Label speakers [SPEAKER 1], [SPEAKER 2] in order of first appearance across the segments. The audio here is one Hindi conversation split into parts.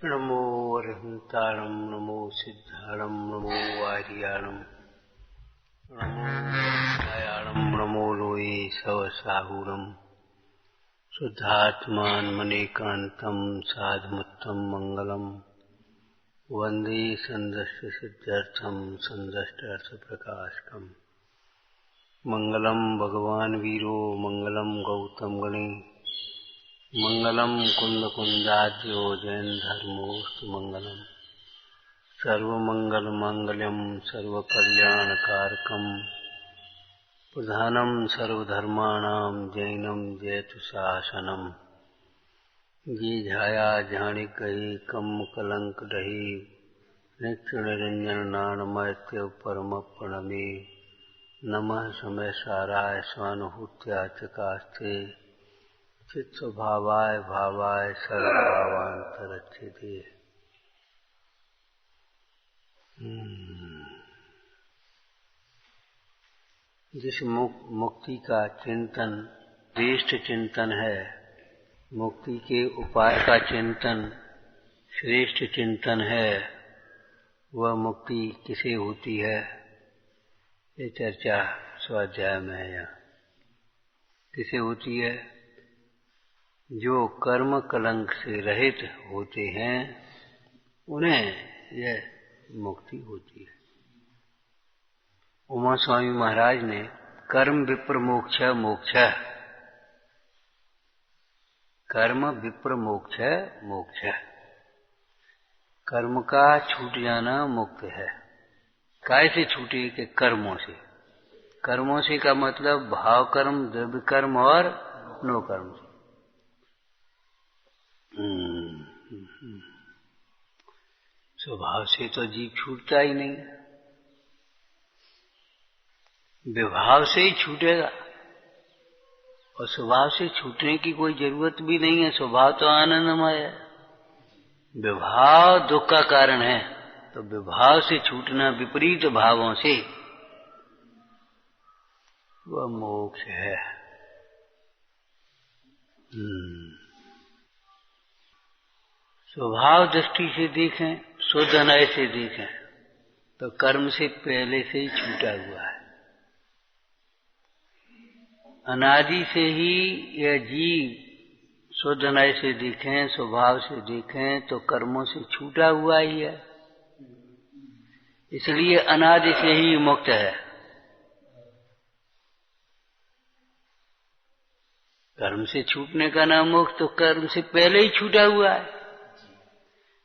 [SPEAKER 1] नमो अरहंतारं नमो सिद्धारं नमो आर्याणं नमो दयाळं नमो लोये सवसाहुरं शुद्धात्मान्मनेकान्तं साधुमुत्तं मङ्गलम् वन्दे सन्दष्टसिद्ध्यर्थं सन्दष्टार्थप्रकाशकम् मङ्गलं भगवान् वीरो मङ्गलं गौतम गणे मंगलम कुंदकुंदाद्यो जैन धर्मोस्तु मंगलम सर्वमंगल मांगल्यम सर्वकल्याणकारकम प्रधानम सर्वधर्माणां जैनम जयतु शासनम जी झाया झाणिक गही कम कलंक रही नित्य निरंजन नानमैत्य परम प्रणमे नमः समय साराय स्वानुभूत्या चकास्ते चित स्वभावाय भावाय सर्वभावांतरच्छेदे। जिस मुक्ति का चिंतन श्रेष्ठ चिंतन है, मुक्ति के उपाय का चिंतन श्रेष्ठ चिंतन है, वह मुक्ति किसे होती है, ये चर्चा स्वाध्याय में है। यहाँ किसे होती है? जो कर्म कलंक से रहित होते हैं उन्हें यह मुक्ति होती है। उमा स्वामी महाराज ने कर्म विप्र मोक्ष मोक्ष, कर्म विप्र मोक्ष मोक्ष, कर्म का छूट जाना मुक्त है। काय से छूटे? के कर्मों से। कर्मों से का मतलब भाव कर्म, द्रव्य कर्म और नो कर्म से। स्वभाव से तो जीव छूटता ही नहीं, विभाव से ही छूटेगा। और स्वभाव से छूटने की कोई जरूरत भी नहीं है, स्वभाव तो आनंदमय है। विभाव दुख का कारण है, तो विभाव से छूटना विपरीत भावों से वह मोक्ष है। स्वभाव दृष्टि से देखें, शुद्ध नय से देखें, तो कर्म से पहले से ही छूटा हुआ है। अनादि से ही यह जीव शुद्ध नय से देखें, स्वभाव से देखें, तो कर्मों से छूटा हुआ ही है। इसलिए अनादि से ही मुक्त है। कर्म से छूटने का नाम मोक्ष, तो कर्म से पहले ही छूटा हुआ है।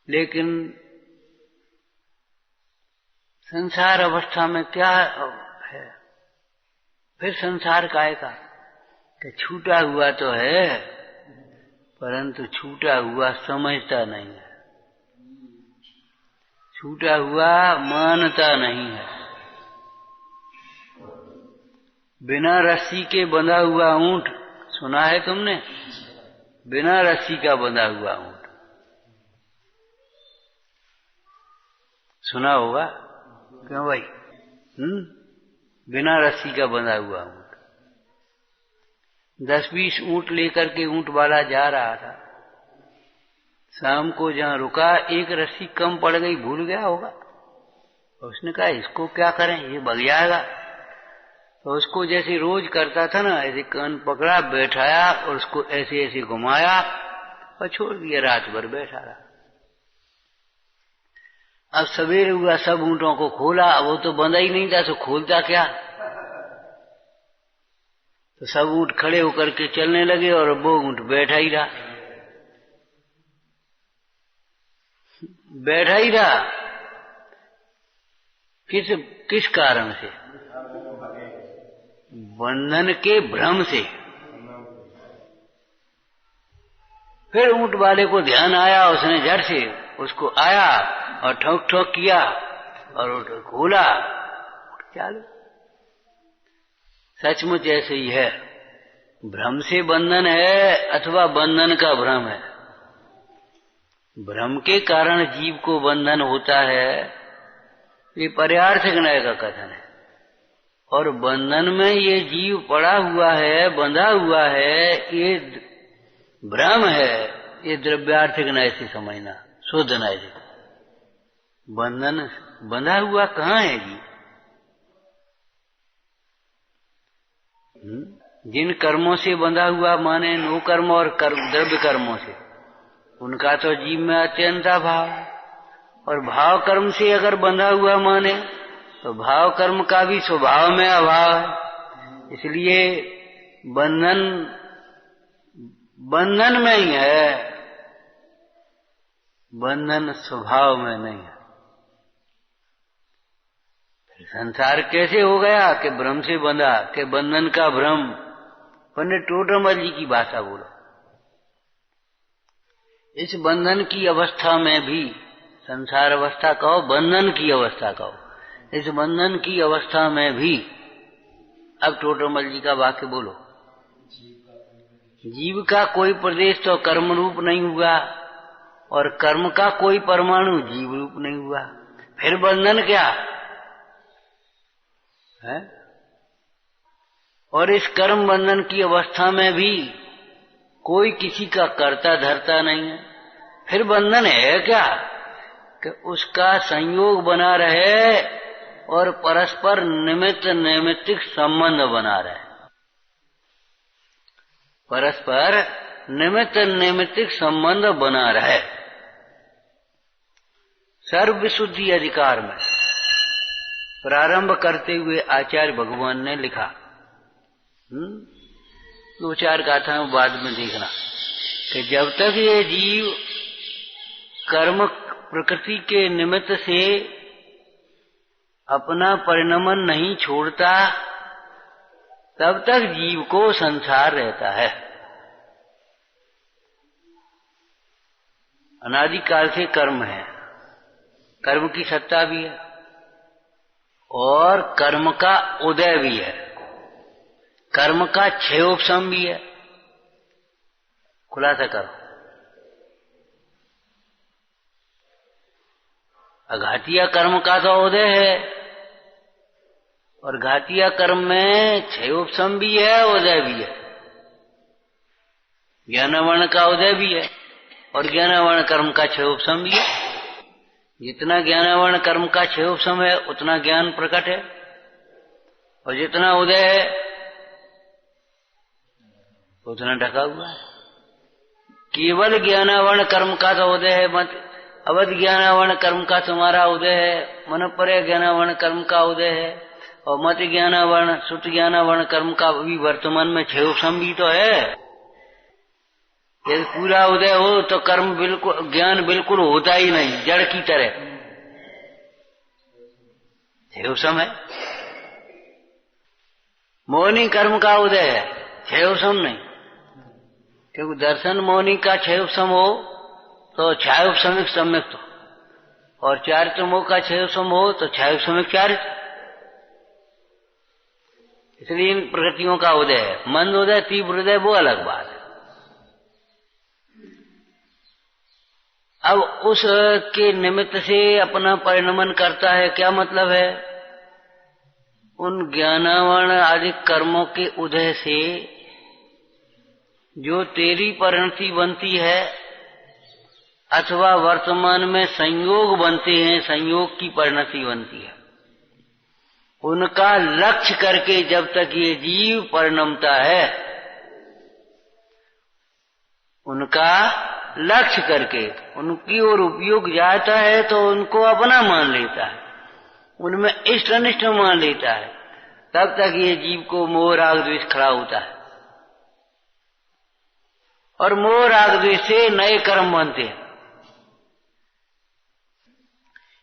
[SPEAKER 1] लेकिन संसार अवस्था में क्या है? फिर संसार काहे का? कि छूटा हुआ तो है, परंतु छूटा हुआ समझता नहीं है, छूटा हुआ मानता नहीं है। बिना रस्सी के बंधा हुआ ऊंट सुना है तुमने? बिना रस्सी का बंधा हुआ ऊंट सुना होगा, क्यों भाई? बिना रस्सी का बंधा हुआ ऊंट। 10-20 ऊंट लेकर के ऊंट वाला जा रहा था। शाम को जहां रुका, एक रस्सी कम पड़ गई, भूल गया होगा। उसने कहा इसको क्या करें, ये भग जाएगा। तो उसको जैसे रोज करता था ना, ऐसे कान पकड़ा, बैठाया और उसको ऐसे ऐसे घुमाया और छोड़ दिया। रात भर बैठा रहा। अब सवेरे हुआ, सब ऊंटों को खोला। वो तो बंधा ही नहीं था, तो खोलता क्या? तो सब ऊंट खड़े होकर के चलने लगे और वो ऊंट बैठा ही रहा, बैठा ही रहा। किस कारण से? बंधन के भ्रम से। फिर ऊंट वाले को ध्यान आया, उसने झट से उसको आया और ठोक ठोक किया और खोला, चालू। सचमुच ऐसे ही है। भ्रम से बंधन है अथवा बंधन का भ्रम है। भ्रम के कारण जीव को बंधन होता है, ये पर्यार्थक न्याय का कथन है। और बंधन में ये जीव पड़ा हुआ है, बंधा हुआ है, ये भ्रम है। ये द्रव्यार्थिक न्याय से समझना, शुद्ध नैतिक। बंधन बंधा हुआ कहाँ है जी? जिन कर्मों से बंधा हुआ माने नो कर्म और द्रव्य कर्मों से, उनका तो जीव में अत्यंत भाव, और भाव कर्म से अगर बंधा हुआ माने तो भाव कर्म का भी स्वभाव में अभाव है। इसलिए बंधन में ही है, बंधन स्वभाव में नहीं है। संसार कैसे हो गया कि भ्रम से बंधा, कि बंधन का भ्रम। पंडित टोडरमल जी की भाषा बोलो। इस बंधन की अवस्था में भी, संसार अवस्था कहो, बंधन की अवस्था कहो, इस बंधन की अवस्था में भी अब टोडरमल जी का वाक्य बोलो। जीव का कोई प्रदेश तो कर्म रूप नहीं हुआ, और कर्म का कोई परमाणु जीव रूप नहीं हुआ, फिर बंधन क्या है? और इस कर्म बंधन की अवस्था में भी कोई किसी का कर्ता धरता नहीं है, फिर बंधन है क्या? कि उसका संयोग बना रहे और परस्पर निमित्त नैमित्तिक संबंध बना रहे, परस्पर निमित्त नैमित्तिक संबंध बना रहे। सर्व विशुद्धि अधिकार में प्रारंभ करते हुए आचार्य भगवान ने लिखा, दो चार गाथाएं बाद में देखना, कि जब तक ये जीव कर्म प्रकृति के निमित्त से अपना परिणमन नहीं छोड़ता, तब तक जीव को संसार रहता है। अनादिकाल से कर्म है, कर्म की सत्ता भी है और कर्म का उदय भी है, कर्म का क्षयोपशम भी है। खुलासा करो। अघातिया कर्म का तो उदय है, और घातिया कर्म में क्षयोपशम भी है, उदय भी है। ज्ञानावर्ण का उदय भी है और ज्ञानावर्ण कर्म का क्षयोपशम भी है। जितना ज्ञानावर्ण कर्म का क्षयोपशम है उतना ज्ञान प्रकट है, और जितना उदय है उतना ढका हुआ है। केवल ज्ञानावर्ण कर्म का तो उदय है, मत अवध ज्ञानावर्ण कर्म का तुम्हारा उदय है, मनोपर्य ज्ञानावर्ण कर्म का उदय है, और मत ज्ञानावर्ण सुत ज्ञानावर्ण कर्म का भी वर्तमान में क्षयोपशम भी तो है। यदि पूरा उदय हो तो कर्म बिल्कुल, ज्ञान बिल्कुल होता ही नहीं, जड़ की तरह क्षयोपशम है। मौनी कर्म का उदय है, क्षयोपशम नहीं, क्योंकि दर्शन मौनी का क्षयोपशम हो तो छायोपशमिक सम्यक तो, और चारित्र मोह का क्षयोपशम हो तो छायोपशमिक चारित्र। इसलिए इन प्रकृतियों का उदय है। मंद उदय तीव्र उदय वो अलग बात है। अब उसके निमित्त से अपना परिणमन करता है, क्या मतलब है? उन ज्ञानावर्ण आदि कर्मों के उदय से जो तेरी परिणति बनती है अथवा वर्तमान में संयोग बनते हैं, संयोग की परिणति बनती है, उनका लक्ष्य करके जब तक ये जीव परिणमता है, उनका लक्ष्य करके उनकी ओर उपयोग जाता है तो उनको अपना मान लेता है, उनमें इष्ट अनिष्ट मान लेता है, तब तक ये जीव को मोह राग द्वेष खड़ा होता है, और मोह राग द्वेष से नए कर्म बनते हैं।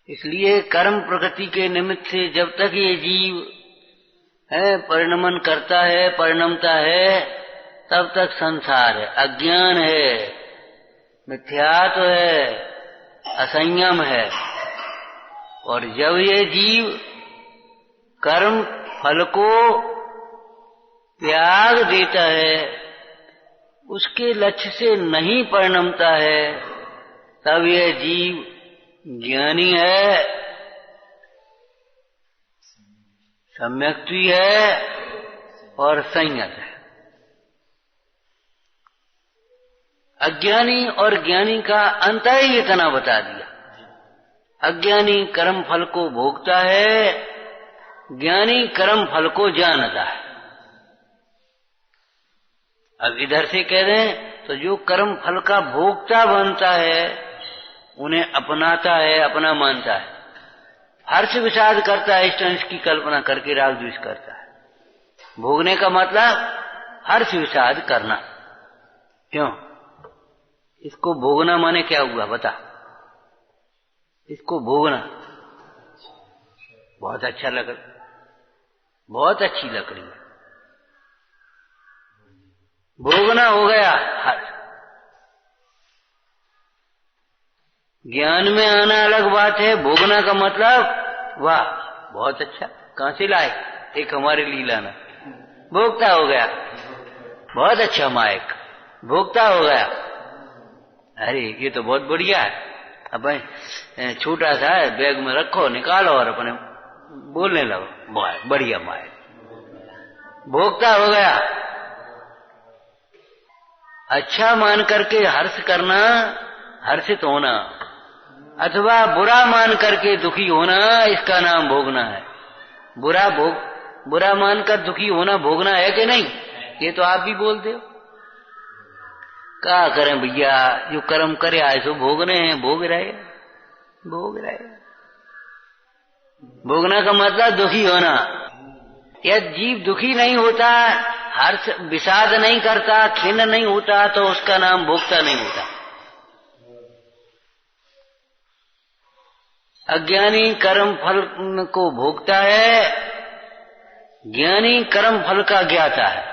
[SPEAKER 1] इसलिए कर्म प्रकृति के निमित्त से जब तक ये जीव है परिणमन करता है, परिणमता है, तब तक संसार है, अज्ञान है, मिथ्यात्व है, असंयम है। और जब ये जीव कर्म फल को त्याग देता है, उसके लक्ष्य से नहीं परिणमता है, तब यह जीव ज्ञानी है, सम्यक्त्वी है और संयत है। अज्ञानी और ज्ञानी का अंतर ही इतना बता दिया। अज्ञानी कर्म फल को भोगता है, ज्ञानी कर्म फल को जानता है। अब इधर से कह रहे हैं तो जो कर्म फल का भोक्ता बनता है उन्हें अपनाता है, अपना मानता है, हर्ष विषाद करता है, इष्ट अंश की कल्पना करके राग द्वेष करता है। भोगने का मतलब हर्ष विषाद करना। क्यों? इसको भोगना माने क्या हुआ बता? इसको भोगना बहुत अच्छा लग, बहुत अच्छी लकड़ी है, भोगना हो गया हर्ष। ज्ञान में आना अलग बात है, भोगना का मतलब वाह बहुत अच्छा, कहां से लाए? एक हमारे लिए लाना, भोगता हो गया, बहुत अच्छा माइक, भोगता हो गया। अरे ये तो बहुत बढ़िया है। अब छोटा सा है, बैग में रखो, निकालो और अपने बोलने लगो, बढ़िया माइक, भोगता हो गया। अच्छा मान करके हर्ष करना, हर्षित होना, अथवा बुरा मान करके दुखी होना, इसका नाम भोगना है। बुरा मानकर दुखी होना भोगना है कि नहीं? ये तो आप भी बोलते हो। क्या करें भैया, जो कर्म करे आए सो भोगने हैं, भोग रहे। भोगना का मतलब दुखी होना। यदि जीव दुखी नहीं होता, हर्ष विषाद नहीं करता, खिन्न नहीं होता, तो उसका नाम भोगता नहीं होता। अज्ञानी कर्म फल को भोगता है, ज्ञानी कर्म फल का ज्ञाता है,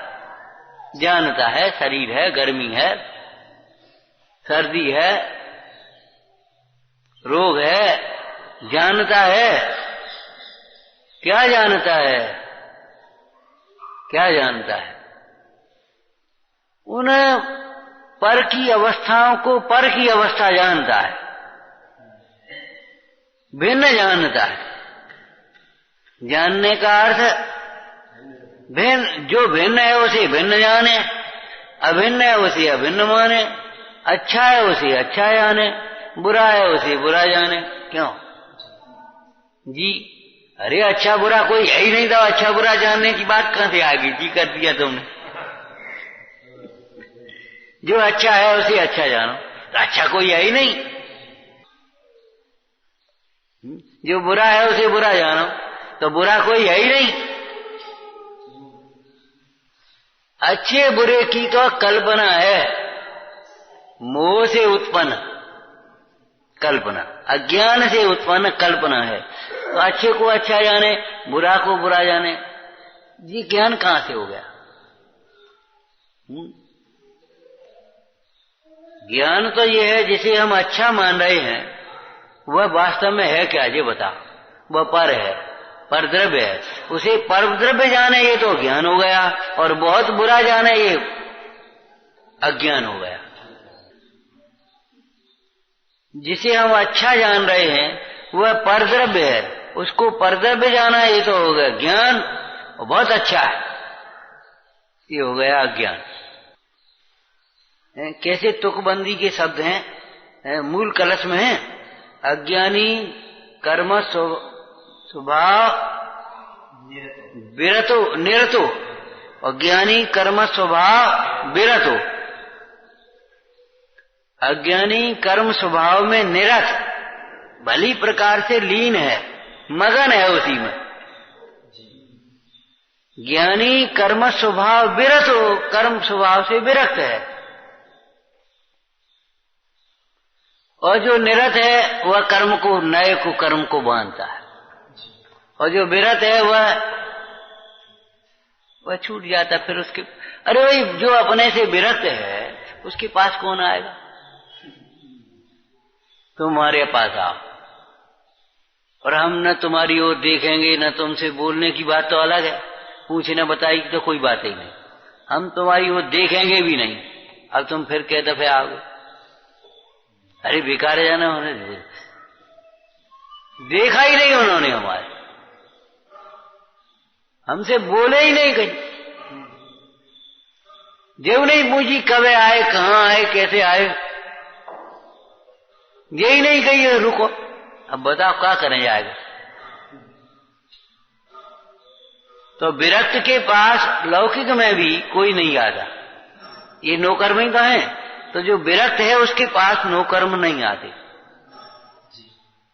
[SPEAKER 1] जानता है। शरीर है, गर्मी है, सर्दी है, रोग है, जानता है। क्या जानता है? क्या जानता है? उन पर की अवस्थाओं को पर की अवस्था जानता है, भिन्न जानता है। जानने का अर्थ भिन्न, जो भिन्न है उसे भिन्न जाने, अभिन्न है उसे अभिन्न माने, अच्छा है उसे अच्छा जाने, बुरा है उसे बुरा जाने। क्यों जी? अरे अच्छा बुरा कोई है ही नहीं था, अच्छा बुरा जानने की बात कहां से आ गई जी? कर दिया तुमने। जो अच्छा है उसे अच्छा जानो, तो अच्छा कोई है ही नहीं। जो बुरा है उसे बुरा जानो, तो बुरा कोई है ही नहीं। अच्छे बुरे की तो कल्पना है, मोह से उत्पन्न कल्पना, अज्ञान से उत्पन्न कल्पना है। तो अच्छे को अच्छा जाने, बुरा को बुरा जाने, ये ज्ञान कहां से हो गया? ज्ञान तो ये है जिसे हम अच्छा मान रहे हैं, वह वास्तव में है क्या ये बता? वह पर है, परद्रव्य है। उसे परद्रव्य जाने ये तो ज्ञान हो गया, और बहुत बुरा जाने ये अज्ञान हो गया। जिसे हम अच्छा जान रहे हैं वह परद्रव्य है, उसको परद्रव्य जाना ये तो हो गया ज्ञान, और बहुत अच्छा है, ये हो गया अज्ञान। कैसे तुकबंदी के शब्द हैं, मूल कलश में है, अज्ञानी कर्म स्वभाव विरतो निरतो, और ज्ञानी कर्म स्वभाव विरतो। अज्ञानी कर्म स्वभाव में निरत, भली प्रकार से लीन है, मगन है उसी में। ज्ञानी कर्म स्वभाव विरतो, कर्म स्वभाव से विरक्त है। और जो निरत है वह कर्म को, नए को, कर्म को बांधता है, और जो विरत है वह छूट जाता। फिर उसके, अरे भाई जो अपने से विरक्त है उसके पास कौन आएगा? तुम्हारे पास आओ, और हम न तुम्हारी ओर देखेंगे, न तुमसे बोलने की बात तो अलग है, पूछे न बताई तो कोई बात ही नहीं, हम तुम्हारी ओर देखेंगे भी नहीं। अब तुम फिर कह दफे आओगे, अरे बेकार है जाना, उन्होंने देखा ही नहीं, उन्होंने हमारे, हमसे बोले ही नहीं कहीं। जो नहीं पूछी कब आए, कहाँ आए, कैसे आए, यही नहीं कही रुको। अब बताओ क्या करें जाएगा। तो विरक्त के पास लौकिक में भी कोई नहीं आता, ये नौकर्म ही तो है। तो जो विरक्त है उसके पास नौकर्म नहीं आते,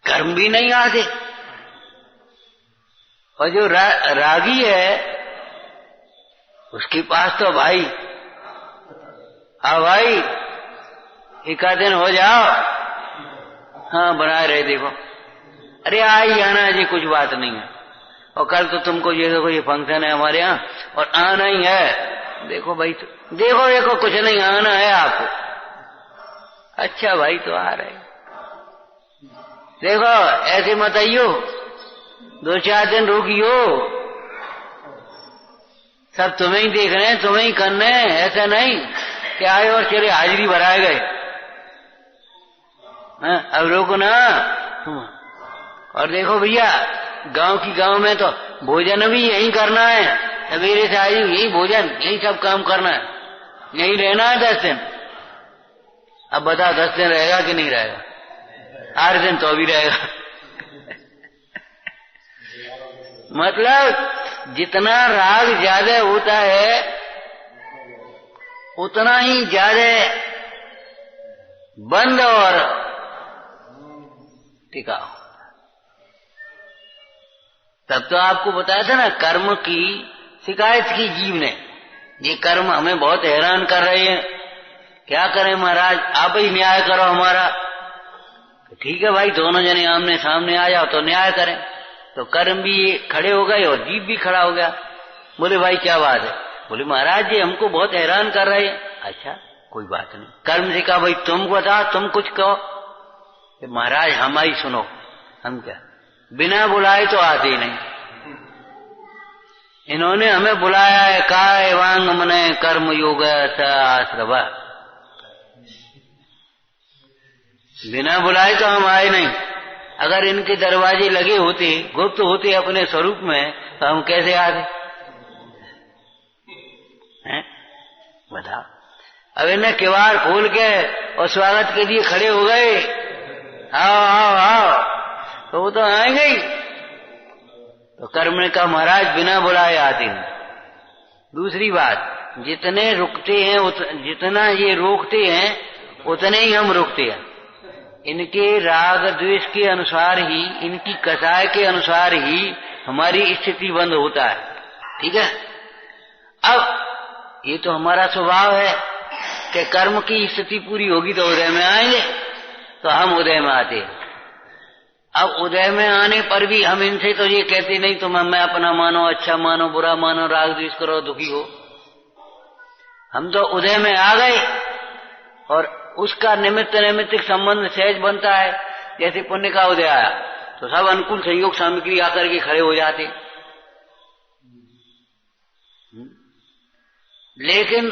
[SPEAKER 1] कर्म भी नहीं आते। और जो रागी है उसके पास तो भाई हाँ भाई एक दिन हो जाओ, हाँ बनाए रहे देखो, अरे आई आना जी कुछ बात नहीं है, और कल तो तुमको ये देखो ये फंक्शन है हमारे यहाँ और आना ही है, देखो भाई तो देखो देखो कुछ नहीं आना है आपको। अच्छा भाई तो आ रहे, देखो ऐसे मत आइयो, 2-4 दिन रुकियो, सब तुम्हें ही देख रहे हैं, तुम्हें ही करने हैं, ऐसा नहीं कि आए और चले हाजिरी भराए गए। अब रोको ना तुम। और देखो भैया गांव में तो भोजन भी यही करना है, सवेरे से आई यही भोजन, यही सब काम करना है, यही रहना है 10 दिन। अब बताओ 10 दिन रहेगा कि नहीं रहेगा? 8 दिन तो भी रहेगा। मतलब जितना राग ज्यादा होता है उतना ही ज्यादा बंद और टिकाऊ। तब तो आपको बताया था ना कर्म की शिकायत की जीव ने, ये कर्म हमें बहुत हैरान कर रहे हैं, क्या करें महाराज, आप ही न्याय करो हमारा। ठीक है भाई, दोनों जने आमने सामने आ जाओ तो न्याय करें। तो कर्म भी खड़े हो गए और जीव भी खड़ा हो गया। बोले भाई क्या बात है? बोले महाराज जी हमको बहुत हैरान कर रहे हैं। अच्छा कोई बात नहीं। कर्म से कहा भाई तुम बताओ, तुम कुछ कहो। महाराज हमारी सुनो, हम क्या बिना बुलाए तो आते ही नहीं, इन्होंने हमें बुलाया है, काय वांग मने कर्म योग आश्रव, बिना बुलाए तो हम आए नहीं। अगर इनके दरवाजे लगे होते, गुप्त होते अपने स्वरूप में, तो हम कैसे आते? बताओ। अब इन्हें किवाड़ खोल के और स्वागत के लिए खड़े हो गए, आओ आओ आओ, तो वो तो आएंगे ही। तो कर्म ने कहा महाराज बिना बुलाए आते नहीं। दूसरी बात, जितने रुकते हैं जितना ये रोकते हैं उतने ही हम रुकते हैं। इनके राग द्वेष के अनुसार ही, इनकी कसाय के अनुसार ही हमारी स्थिति बंद होता है। ठीक है। अब ये तो हमारा स्वभाव है कि कर्म की स्थिति पूरी होगी तो उदय में आएंगे, तो हम उदय में आते हैं। अब उदय में आने पर भी हम इनसे तो ये कहते नहीं तुम हमें अपना मानो, अच्छा मानो, बुरा मानो, राग द्वेष करो, दुखी हो। हम तो उदय में आ गए और उसका निमित्तिक संबंध सहज बनता है। जैसे पुण्य का उदय आया तो सब अनुकूल संयोग सामग्री आकर के खड़े हो जाते। लेकिन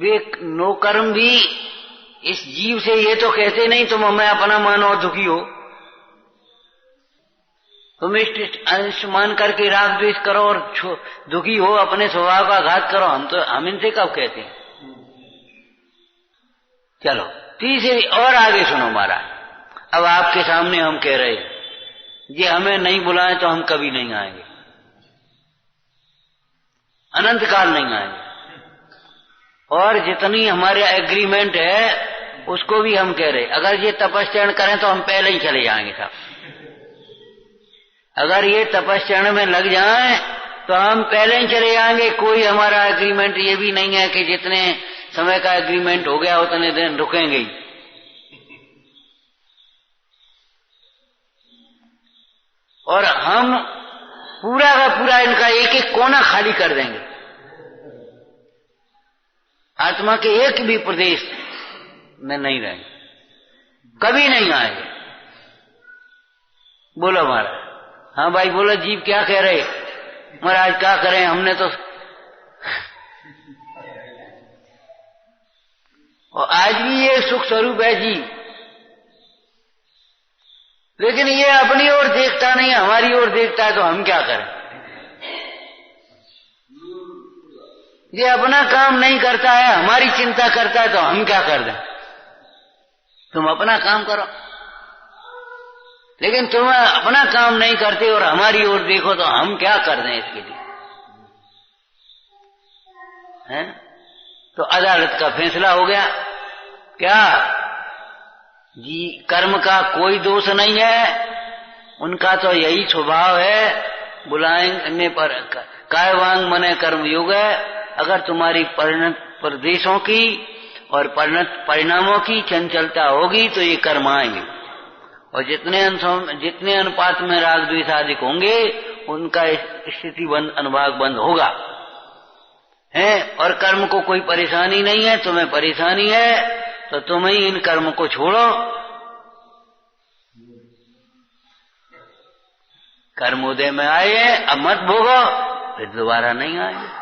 [SPEAKER 1] वे नौकर्म भी इस जीव से ये तो कहते नहीं तुम हमें अपना मानो और दुखी हो, तुम इष्ट मान करके राग द्वेष करो और दुखी हो, अपने स्वभाव का घात करो। हम इनसे कब कहते हैं? चलो तीसरी और आगे सुनो महाराज। अब आपके सामने हम कह रहे हैं ये हमें नहीं बुलाए तो हम कभी नहीं आएंगे, अनंत काल नहीं आएंगे। और जितनी हमारे एग्रीमेंट है उसको भी हम कह रहे, अगर ये तपस्चरण करें तो हम पहले ही चले जाएंगे साहब। अगर ये तपस्चरण में लग जाएं तो हम पहले ही चले जाएंगे। कोई हमारा एग्रीमेंट ये भी नहीं है कि जितने समय का एग्रीमेंट हो गया उतने दिन रुकेंगे ही। और हम पूरा का पूरा इनका एक एक कोना खाली कर देंगे, आत्मा के एक भी प्रदेश में नहीं रहेंगे, कभी नहीं आएंगे। बोलो महाराज। हाँ भाई बोलो, जीव क्या कह रहे? महाराज क्या करें, हमने तो और आज भी ये सुख स्वरूप है जीव, लेकिन ये अपनी ओर देखता नहीं, हमारी ओर देखता है, तो हम क्या करें? ये अपना काम नहीं करता है, हमारी चिंता करता है, तो हम क्या कर दें? तुम अपना काम करो। लेकिन तुम अपना काम नहीं करते और हमारी ओर देखो, तो हम क्या कर दें इसके लिए? हैं? तो अदालत का फैसला हो गया क्या जी, कर्म का कोई दोष नहीं है, उनका तो यही स्वभाव है, बुलाएंगे पर कायवांग मने कर्म योग है। अगर तुम्हारी परिणत प्रदेशों की और परिणत परिणामों की चंचलता होगी तो ये कर्म आएंगे, और जितने अनुपात में राग द्वेष अधिक होंगे उनका स्थिति बंद, अनुभाग बंद होगा है। और कर्म को कोई परेशानी नहीं है, तुम्हें परेशानी है तो तुम ही इन कर्म को छोड़ो। कर्म उदय में आए हैं, अब मत भोगो, फिर दोबारा नहीं आएंगे।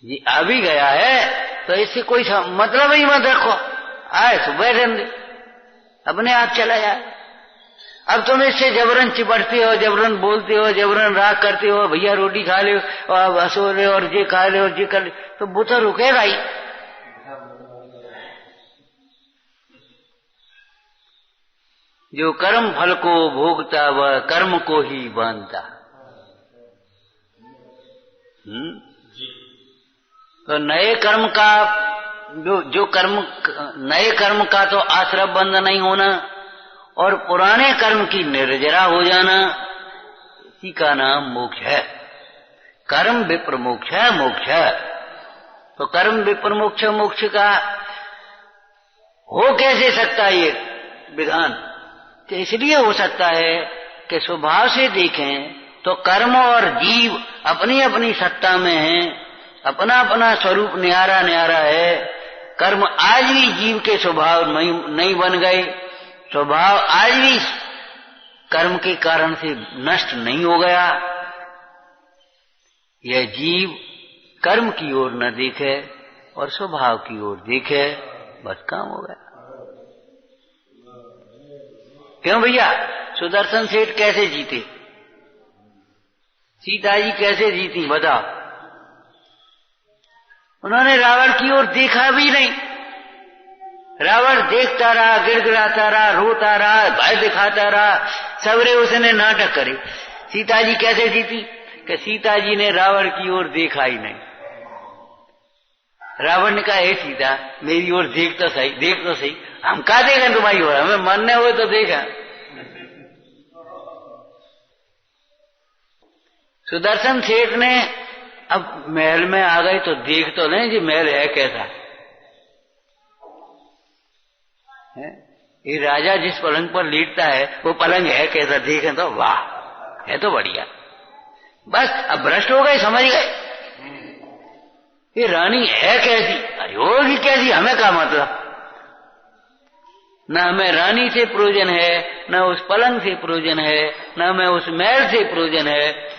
[SPEAKER 1] ये आ भी गया है तो इससे कोई मतलब ही मत रखो, आए सुबह रहने अपने आप चला जाए। अब तुम इससे जबरन चिपटते हो, जबरन बोलते हो, जबरन राग करते हो, भैया रोटी खा ले और हंसो ले और ये खा ले और ये कर ले, तो वो तो रुकेगा ही। जो कर्म फल को भोगता वह कर्म को ही बांधता। तो नए कर्म का जो कर्म, नए कर्म का तो आश्रय बंध नहीं होना और पुराने कर्म की निर्जरा हो जाना, इसी का नाम मोक्ष है। कर्म विप्र मोक्ष है, मोक्ष है। तो कर्म विप्र मोक्ष, मोक्ष का हो कैसे सकता है ये विधान? तो इसलिए हो सकता है कि स्वभाव से देखें तो कर्म और जीव अपनी अपनी सत्ता में हैं, अपना अपना स्वरूप न्यारा न्यारा है। कर्म आज भी जीव के स्वभाव नहीं बन गए, स्वभाव आज भी कर्म के कारण से नष्ट नहीं हो गया। यह जीव कर्म की ओर न देखे और स्वभाव की ओर देखे, बस काम हो गया। क्यों भैया? सुदर्शन सेठ कैसे जीते? सीता जी कैसे जीती बताओ? उन्होंने रावण की ओर देखा भी नहीं। रावण देखता रहा, गिड़गिड़ाता रहा, रोता रहा, भय दिखाता रहा, सवेरे उसने नाटक करे। सीता जी कैसे जीती? कि सीता जी ने रावण की ओर देखा ही नहीं। रावण ने कहा, हे सीता मेरी ओर देख तो सही, देख तो सही। हम क्या देखें तुम्हारी ओर, हमें मरने हुए तो देखा। सुदर्शन सेठ ने अब महल में आ गए तो देख तो नहीं जी महल है कैसा है? ये राजा जिस पलंग पर लेटता है वो पलंग है कैसा, देखें तो वाह है तो बढ़िया। बस अब भ्रष्ट हो गए, समझ गए ये रानी है कैसी, अरे होगी कैसी, हमें क्या मतलब। न हमें रानी से प्रयोजन है, न उस पलंग से प्रयोजन है, न हमें उस महल से प्रयोजन है।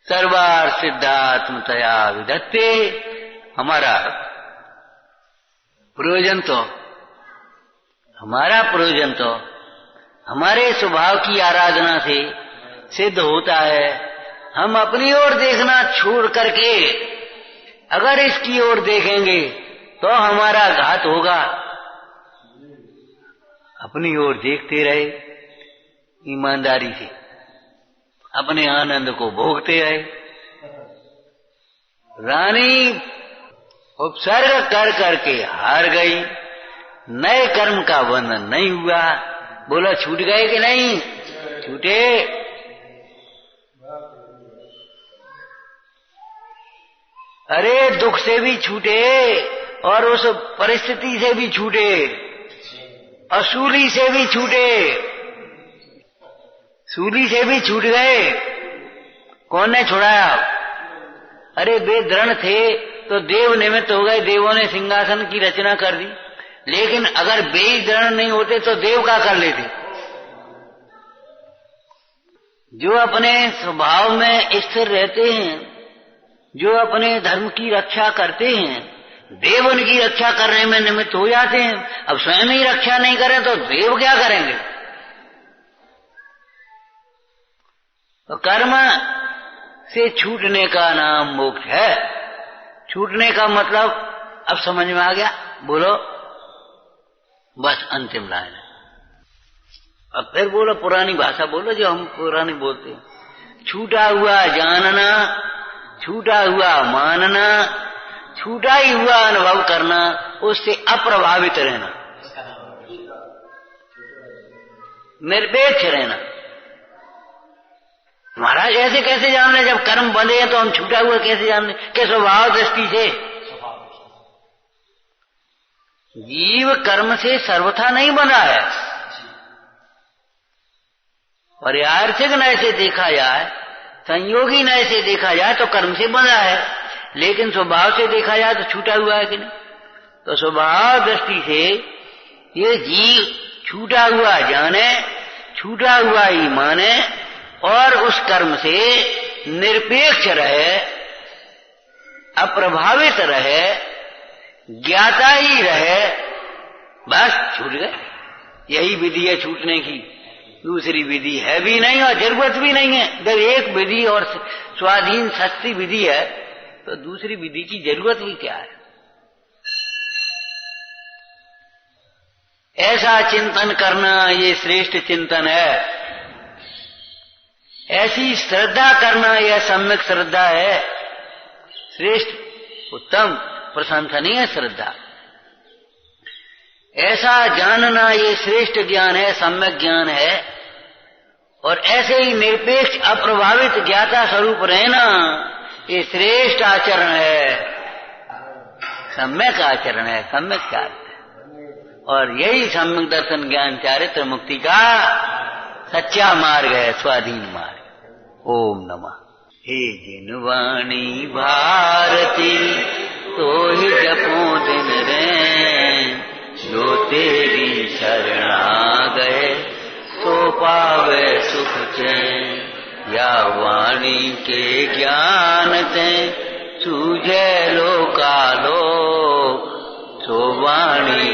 [SPEAKER 1] सर्वार सिद्धात्म तया विधत्ते, हमारा प्रयोजन तो हमारे स्वभाव की आराधना से सिद्ध होता है। हम अपनी ओर देखना छोड़ करके अगर इसकी ओर देखेंगे तो हमारा घात होगा। अपनी ओर देखते रहे ईमानदारी से, अपने आनंद को भोगते रहे। रानी उपसर्ग कर करके हार गई, नए कर्म का बंधन नहीं हुआ। बोला छूट गए कि नहीं छूटे? अरे दुख से भी छूटे और उस परिस्थिति से भी छूटे, असूली से भी छूटे, सूली से भी छूट गए। कौन ने छुड़ाया? अरे वे दृढ़ थे तो देव निमित्त हो गए, देवों ने सिंहासन की रचना कर दी। लेकिन अगर वे दृढ़ नहीं होते तो देव क्या कर लेते? जो अपने स्वभाव में स्थिर रहते हैं, जो अपने धर्म की रक्षा करते हैं, देव उनकी रक्षा करने में निमित्त हो जाते हैं। अब स्वयं ही रक्षा नहीं करें तो देव क्या करेंगे? तो कर्म से छूटने का नाम मोक्ष है। छूटने का मतलब अब समझ में आ गया? बोलो, बस अंतिम लाइन है। अब फिर बोलो, पुरानी भाषा बोलो जो हम पुरानी बोलते हैं। छूटा हुआ जानना, छूटा हुआ मानना, छूटा ही हुआ अनुभव करना, उससे अप्रभावित रहना, निरपेक्ष रहना। महाराज ऐसे कैसे जान ले? जब कर्म बंधे हैं तो हम छूटा हुआ कैसे जान ले? के स्वभाव दृष्टि से। जीव कर्म से सर्वथा नहीं बना है। पर्यार्थक नय से देखा जाए, संयोगी नय से देखा जाए तो कर्म से बना है, लेकिन स्वभाव से देखा जाए तो छूटा हुआ है कि नहीं? तो स्वभाव दृष्टि से ये जीव छूटा हुआ जाने, छूटा हुआ ही माने और उस कर्म से निरपेक्ष रहे, अप्रभावित रहे, ज्ञाता ही रहे, बस छूट गए। यही विधि है छूटने की, दूसरी विधि है भी नहीं और जरूरत भी नहीं है। जब एक विधि और स्वाधीन सस्ती विधि है तो दूसरी विधि की जरूरत ही क्या है? ऐसा चिंतन करना ये श्रेष्ठ चिंतन है। ऐसी श्रद्धा करना यह सम्यक श्रद्धा है। श्रेष्ठ, उत्तम, प्रशंसनीय श्रद्धा। ऐसा जानना ये श्रेष्ठ ज्ञान है, सम्यक ज्ञान है। और ऐसे ही निरपेक्ष अप्रभावित ज्ञाता स्वरूप रहना ये श्रेष्ठ आचरण है, सम्यक आचरण है, सम्यक चारित्र। और यही सम्यक दर्शन ज्ञान चारित्र मुक्ति का सच्चा मार्ग है, स्वाधीन मार्ग। ओम नमः। हे जिनवाणी भारती तो ही जपो दिन रैन, जो तेरी शरणा गए तो पावे सुख चैन। या वाणी के ज्ञान ते सूझे लोकालोक, सो वाणी